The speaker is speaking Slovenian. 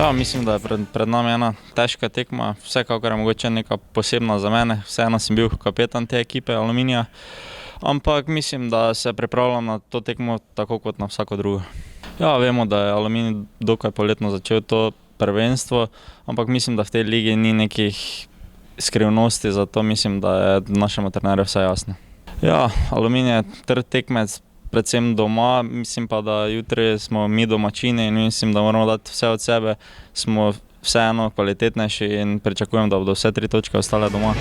Ja, mislim, da je pred nami ena težka tekma, vsekakor je mogoče neka posebna za mene, vseeno sem bil kapetan te ekipe Aluminija, ampak mislim, da se pripravljam na to tekmo tako kot na vsako drugo. Ja, vemo, da je Aluminij dokaj poletno začel to prvenstvo, ampak mislim, da v tej ligi ni nekih skrivnosti, zato mislim, da je našemu trenerju vse jasno. Ja, Aluminij je trd tekmec, predvsem doma, mislim pa, da jutri smo mi domačini in mislim, da moramo dati vse od sebe, smo vseeno kvalitetnejši in pričakujem, da bodo vse 3 točke ostale doma.